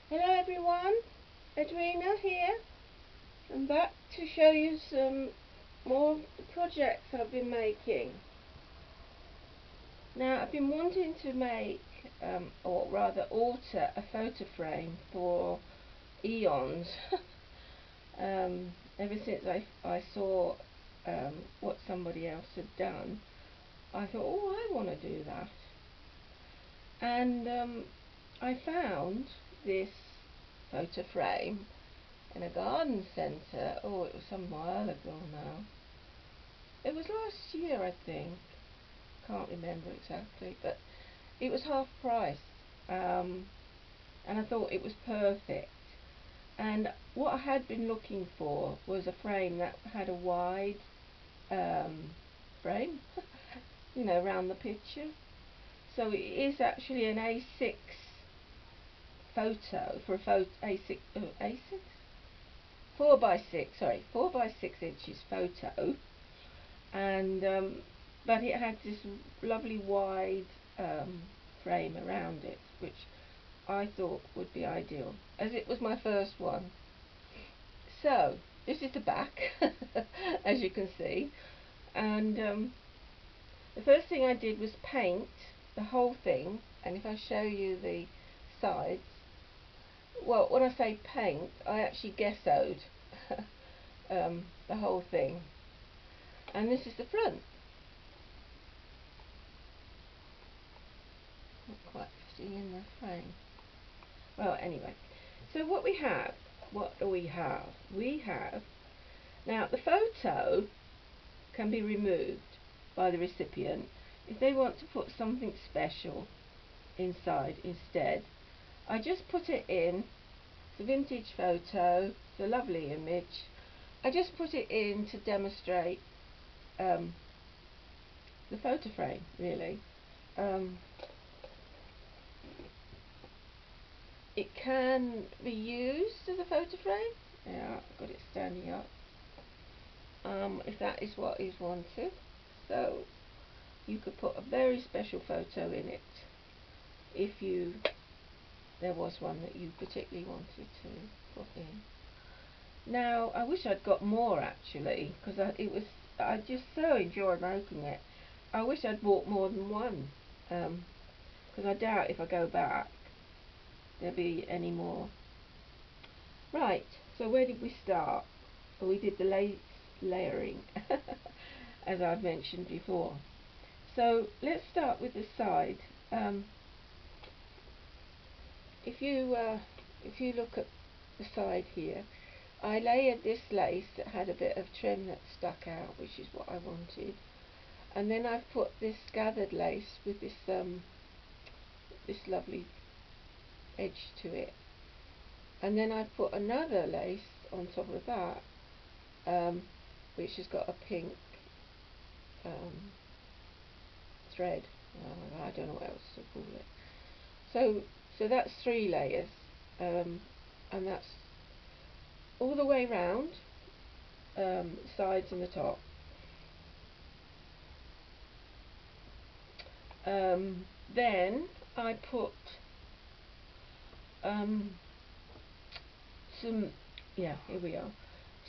Hello everyone, Edwina here. I'm back to show you some more of the projects I've been making. Now I've been wanting to make, or rather alter a photo frame for eons. Ever since I saw what somebody else had done, I thought, oh, I want to do that. And I found this photo frame in a garden centre. Oh, it was some while ago now. It was last year, I think. Can't remember exactly, but it was half price, and I thought it was perfect. And what I had been looking for was a frame that had a wide frame, you know, around the picture. So it is actually an A6 photo for a photo A6 A6 4x6, sorry, 4x6 inches photo, and but it had this lovely wide frame around it, which I thought would be ideal, as it was my first one. So this is the back, as you can see, and the first thing I did was paint the whole thing. And if I show you the sides, well, when I say paint, I actually gessoed the whole thing. And this is the front. Not quite fitting in the frame. Well, anyway, so what do we have? We have, now the photo can be removed by the recipient if they want to put something special inside instead. I just put it in. It's a vintage photo. It's a lovely image. I just put it in to demonstrate the photo frame, really. It can be used as a photo frame. Yeah, I've got it standing up. If that is what is wanted. So you could put a very special photo in it if there was one that you particularly wanted to put in. Now I wish I'd got more, actually, because I just so enjoyed making it. I wish I'd bought more than one, because I doubt if I go back there'll be any more. Right, so where did we start? Well, we did the layering, as I've mentioned before. So let's start with the side. If you look at the side here, I layered this lace that had a bit of trim that stuck out, which is what I wanted, and then I've put this gathered lace with this lovely edge to it, and then I've put another lace on top of that, which has got a pink thread. I don't know what else to call it. So that's 3 layers, and that's all the way round, sides and the top. Then I put some, yeah, here we are.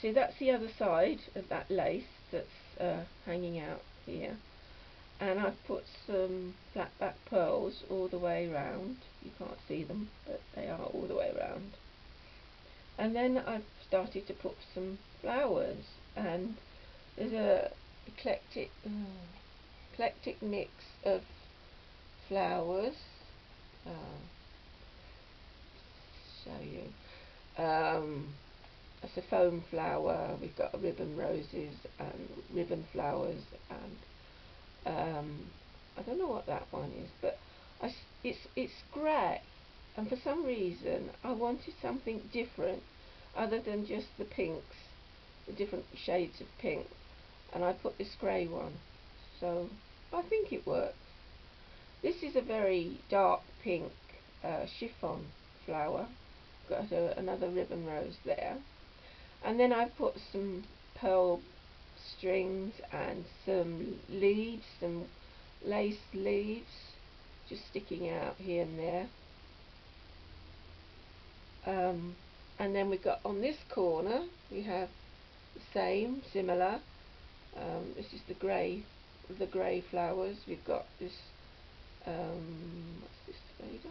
See, that's the other side of that lace that's hanging out here, and I've put some flat back pearls all the way round. You can't see them, but they are all the way round. And then I've started to put some flowers, and there's a eclectic mix of flowers. Show you. That's a foam flower. We've got ribbon roses and ribbon flowers, and I don't know what that one is, but it's grey, and for some reason I wanted something different other than just the pinks, the different shades of pink, and I put this grey one, so I think it works. This is a very dark pink chiffon flower. Got another ribbon rose there, and then I've put some pearl strings and some leaves, some lace leaves just sticking out here and there. and then we've got on this corner we have the same, similar. This is the grey flowers. We've got this, what's this made of?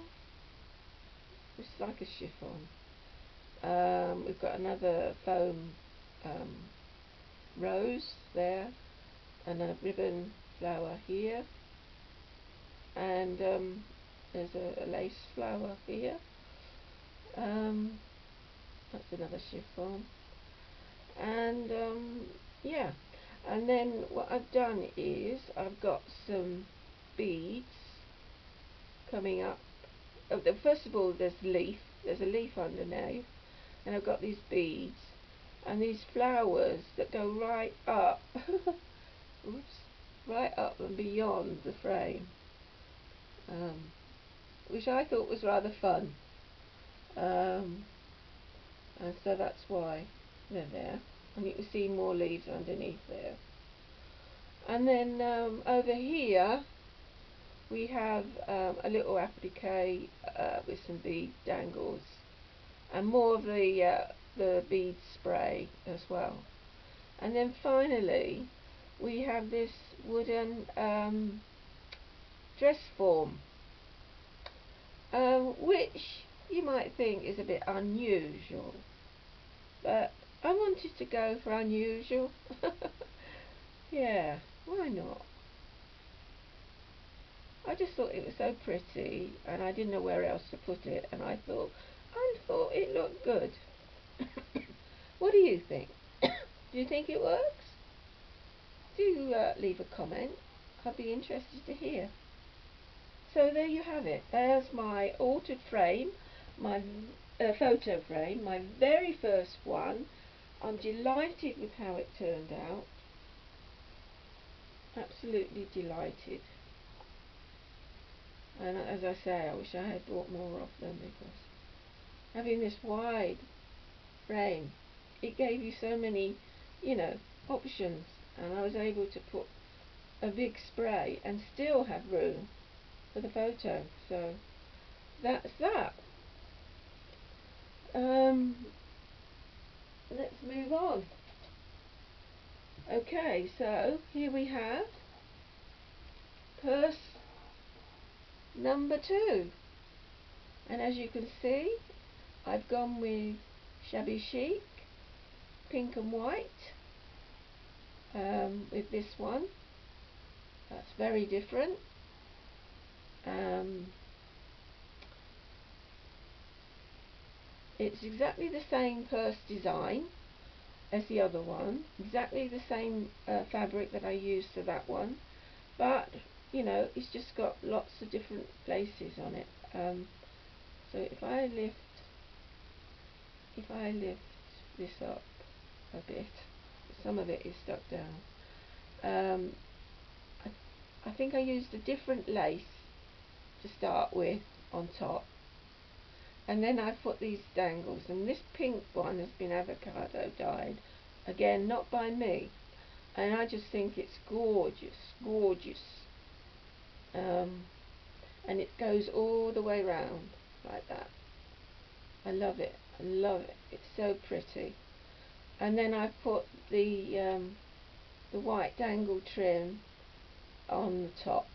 It's like a chiffon. We've got another foam rose there, and a ribbon flower here, and there's a lace flower here. That's another chiffon, and yeah. And then what I've done is I've got some beads coming up. Oh, first of all, there's a leaf underneath, and I've got these beads and these flowers that go right up oops, right up and beyond the frame, which I thought was rather fun, and so that's why they're there, and you can see more leaves underneath there. And then over here we have a little applique with some bead dangles and more of the bead spray as well. And then finally we have this wooden dress form, which you might think is a bit unusual, but I wanted to go for unusual. Yeah, why not? I just thought it was so pretty, and I didn't know where else to put it, and I thought it looked good. What do you think? Do you think it works? Do leave a comment. I'd be interested to hear. So there you have it. There's my altered frame, my photo frame, my very first one. I'm delighted with how it turned out. Absolutely delighted. And as I say, I wish I had bought more of them, because having this wide frame, it gave you so many, options, and I was able to put a big spray and still have room for the photo. So that's that. Let's move on. Okay, so here we have purse number 2, and as you can see, I've gone with shabby chic, pink and white, with this one. That's very different. It's exactly the same purse design as the other one, exactly the same fabric that I used for that one, but it's just got lots of different places on it. So if I lift this up a bit, some of it is stuck down. I think I used a different lace to start with on top, and then I put these dangles, and this pink one has been avocado dyed, again not by me, and I just think it's gorgeous, and it goes all the way round like that. I love it, it's so pretty. And then I've put the white dangle trim on the top,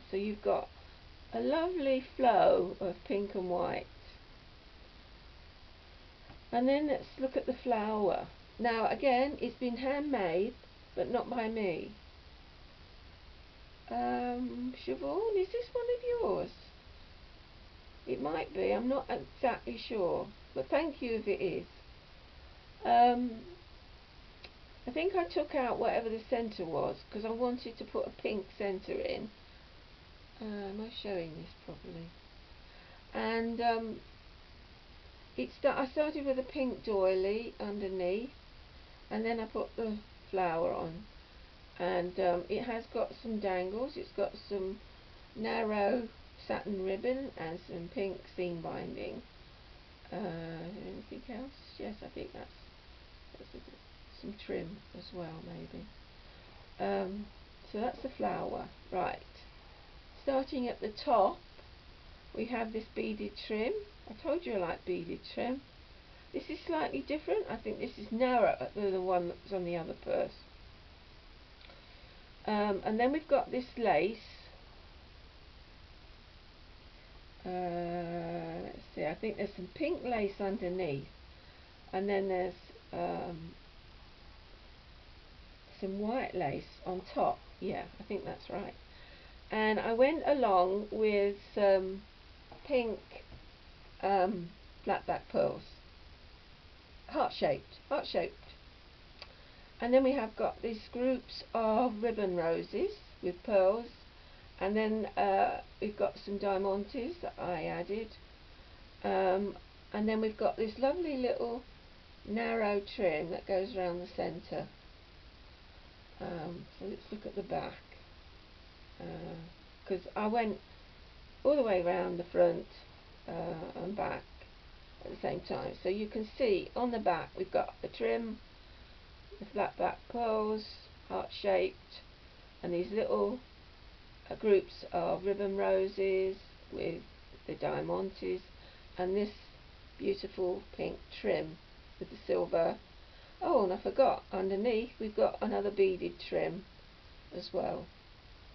so you've got a lovely flow of pink and white. And then let's look at the flower. Now again, it's been handmade, but not by me. Siobhan, is this one of yours? It might be, I'm not exactly sure, but thank you if it is. I think I took out whatever the centre was, because I wanted to put a pink centre in. Am I showing this properly? And I started with a pink doily underneath, and then I put the flower on, and it has got some dangles. It's got some narrow satin ribbon and some pink seam binding. Anything else? Yes, I think that's some trim as well, maybe. So that's the flower. Right, starting at the top, we have this beaded trim. I told you I like beaded trim. This is slightly different. I think this is narrower than the one that was on the other purse. And then we've got this lace. Let's see, I think there's some pink lace underneath, and then there's some white lace on top. Yeah, I think that's right. And I went along with some pink flat back pearls, heart shaped. And then we have got these groups of ribbon roses with pearls, and then we've got some diamantes that I added, and then we've got this lovely little narrow trim that goes around the centre. So let's look at the back, because I went all the way around the front and back at the same time. So you can see on the back we've got the trim, the flat back pearls, heart shaped, and these little groups of ribbon roses with the diamantes, and this beautiful pink trim with the silver. Oh, and I forgot, underneath we've got another beaded trim as well,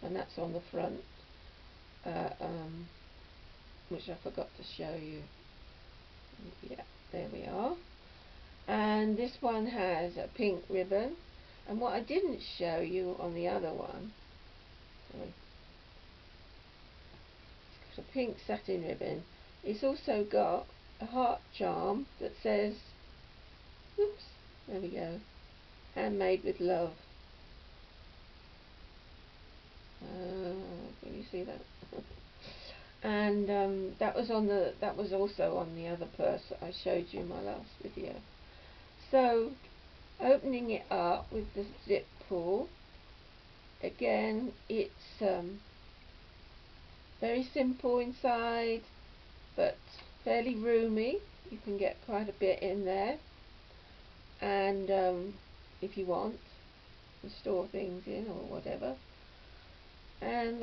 and that's on the front, which I forgot to show you. Yeah, there we are. And this one has a pink ribbon, and what I didn't show you on the other one, sorry, it's got a pink satin ribbon. It's also got a heart charm that says, oops, there we go, handmade with love. Can you see that? And that was also on the other purse that I showed you in my last video. So opening it up with the zip pull, again it's very simple inside but fairly roomy. You can get quite a bit in there, and if you want to store things in or whatever. And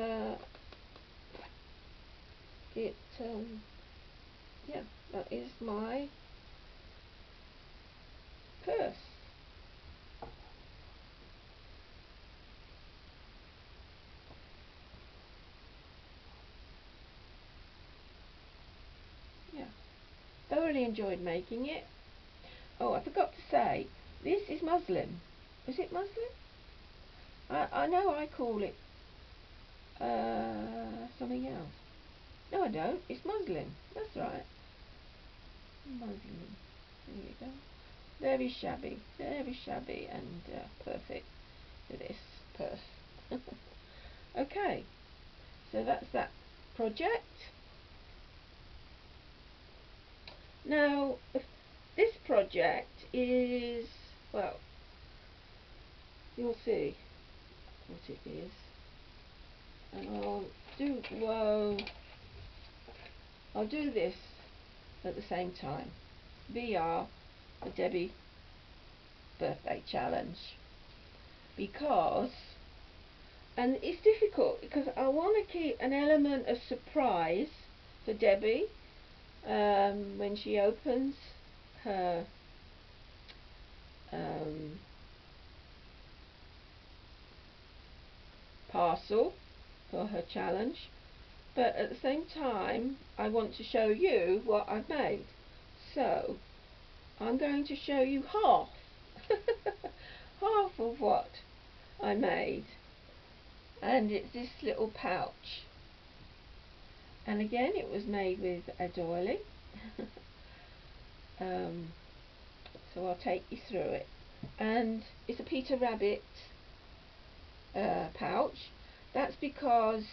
yeah, that is my purse. Yeah, thoroughly enjoyed making it. Oh, I forgot to say, this is muslin. Is it muslin? I know I call it something else. No, I don't. It's muslin. That's right. Muslin. There you go. Very shabby, and perfect for this purse. Okay, so that's that project. Now, this project is, well, you'll see what it is, and I'll do this at the same time. VR, the Debbie birthday challenge, because, and it's difficult because I want to keep an element of surprise for Debbie when she opens her parcel for her challenge, but at the same time I want to show you what I've made. So I'm going to show you half half of what I made, and it's this little pouch, and again it was made with a doily. So I'll take you through it, and it's a Peter Rabbit pouch. That's because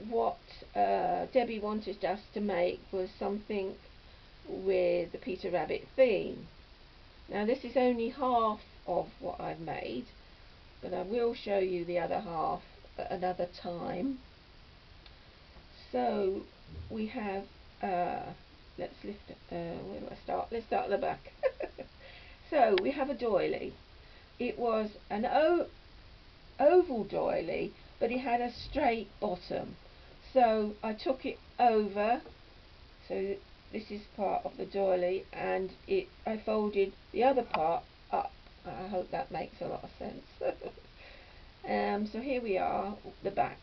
what Debbie wanted us to make was something with the Peter Rabbit theme. Now this is only half of what I've made, but I will show you the other half at another time. So we have, let's lift, where do I start? Let's start at the back. So we have a doily. It was an oval doily, but it had a straight bottom. So I took it over, so this is part of the doily, and I folded the other part up. I hope that makes a lot of sense. So here we are, the back.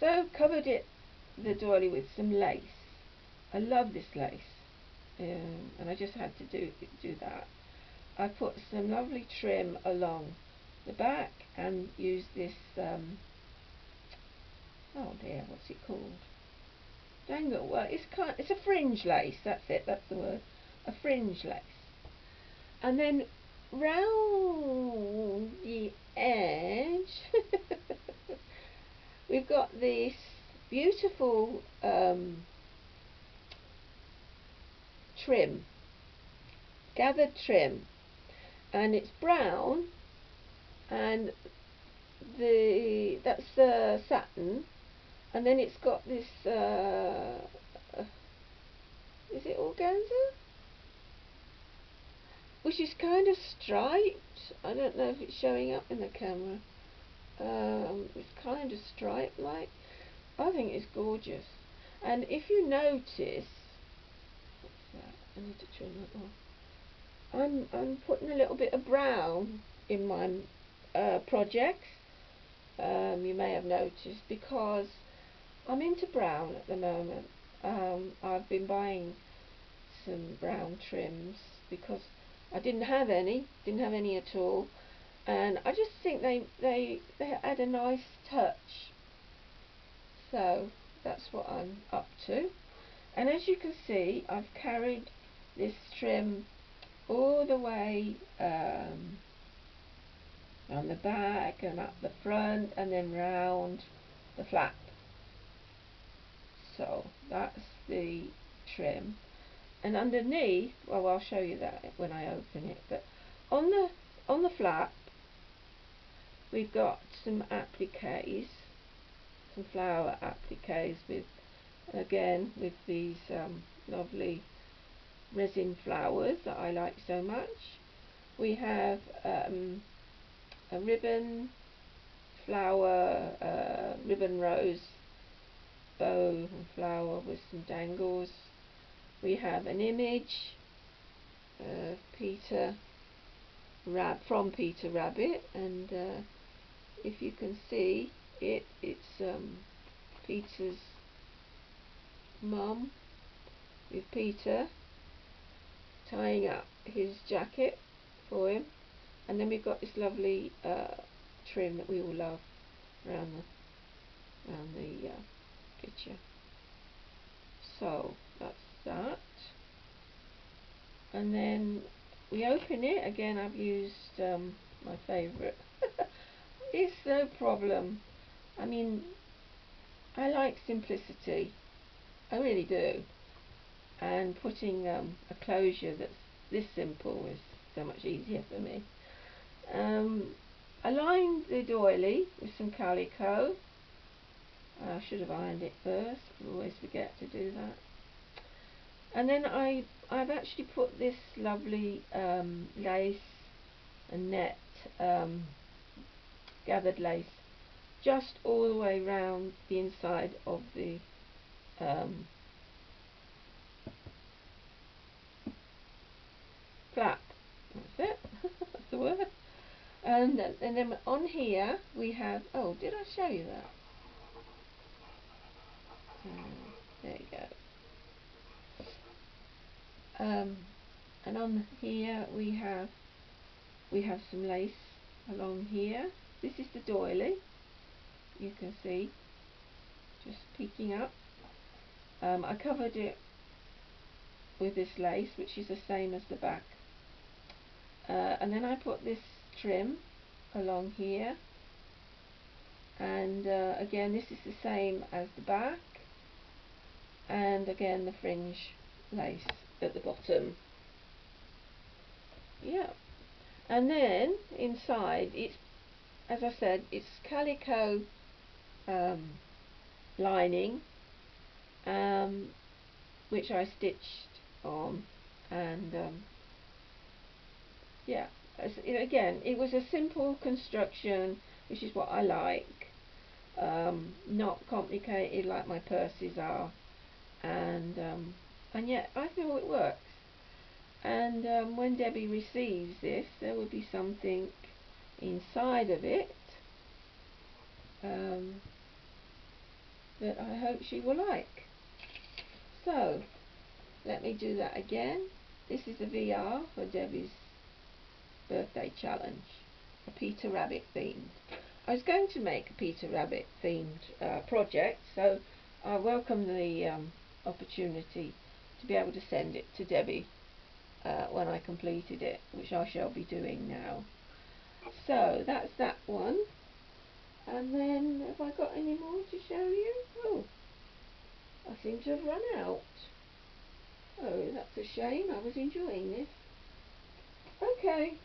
So covered the doily with some lace. I love this lace, and I just had to do that. I put some lovely trim along the back and used this, oh dear, what's it called? Dangle. Well, it's a fringe lace. That's it. That's the word. A fringe lace. And then round the edge, we've got this beautiful trim, gathered trim, and it's brown, and that's satin, and then it's got this is it organza, which is kind of striped. I don't know if it's showing up in the camera. It's kind of striped like. I think it's gorgeous. And if you notice, what's that? I need to trim that off. I'm putting a little bit of brown in my projects. You may have noticed, because I'm into brown at the moment. I've been buying some brown trims because I didn't have any at all, and I just think they add a nice touch. So that's what I'm up to. And as you can see, I've carried this trim all the way on the back and up the front and then round the flap. So that's the trim. And underneath, well, I'll show you that when I open it, but on the flap we've got some appliques, some flower appliques with, again, with these lovely resin flowers that I like so much. We have a ribbon flower, ribbon rose bow and flower with some dangles. We have an image of from Peter Rabbit, and if you can see it, it's Peter's mum with Peter tying up his jacket for him, and then we've got this lovely trim that we all love around the picture. So that's that. And then we open it again. I've used my favourite. It's no problem. I mean, I like simplicity. I really do. And putting a closure that's this simple is so much easier for me. I lined the doily with some calico. I should have ironed it first. I always forget to do that. And then I've actually put this lovely lace and net, gathered lace, just all the way round the inside of the flap. That's it. That's the word. And then on here we have, oh, did I show you that? There you go. And on here we have some lace along here. This is the doily. You can see just peeking up. I covered it with this lace, which is the same as the back, and then I put this trim along here, and again this is the same as the back, and again the fringe lace at the bottom. Yeah, and then inside, it's, as I said, it's calico lining, which I stitched on, and yeah, again, it was a simple construction, which is what I like. not complicated like my purses are, and yet I feel it works. And when Debbie receives this, there will be something inside of it that I hope she will like. So let me do that again. This is a VR for Debbie's birthday challenge, a Peter Rabbit themed. I was going to make a Peter Rabbit themed project, so I welcome the opportunity to be able to send it to Debbie when I completed it, which I shall be doing now. So that's that one. And then have I got any more to show you? Oh, I seem to have run out. Oh, that's a shame. I was enjoying this. Okay,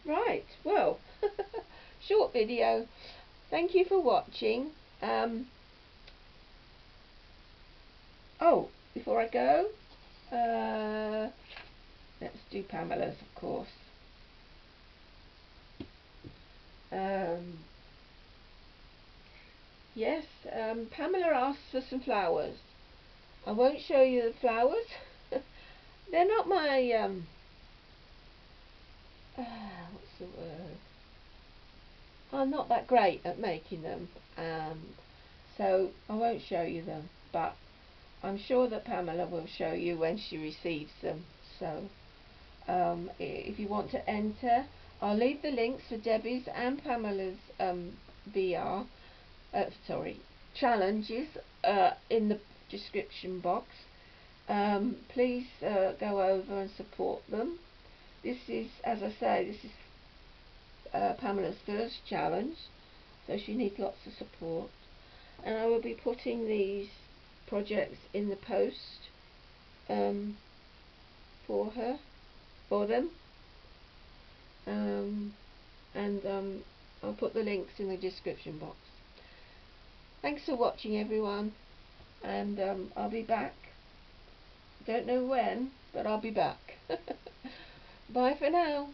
right, well, short video. Thank you for watching. Oh, before I go, let's do Pamela's, of course. Yes, Pamela asked for some flowers. I won't show you the flowers. They're not my, what's the word? I'm not that great at making them, so I won't show you them, but I'm sure that Pamela will show you when she receives them. So if you want to enter, I'll leave the links for Debbie's and Pamela's VR challenges in the description box. Please go over and support them. This is, as I say, this is Pamela's first challenge, so she needs lots of support, and I will be putting these projects in the post for them, and I'll put the links in the description box. Thanks for watching, everyone, and I'll be back. Don't know when, but I'll be back. Bye for now.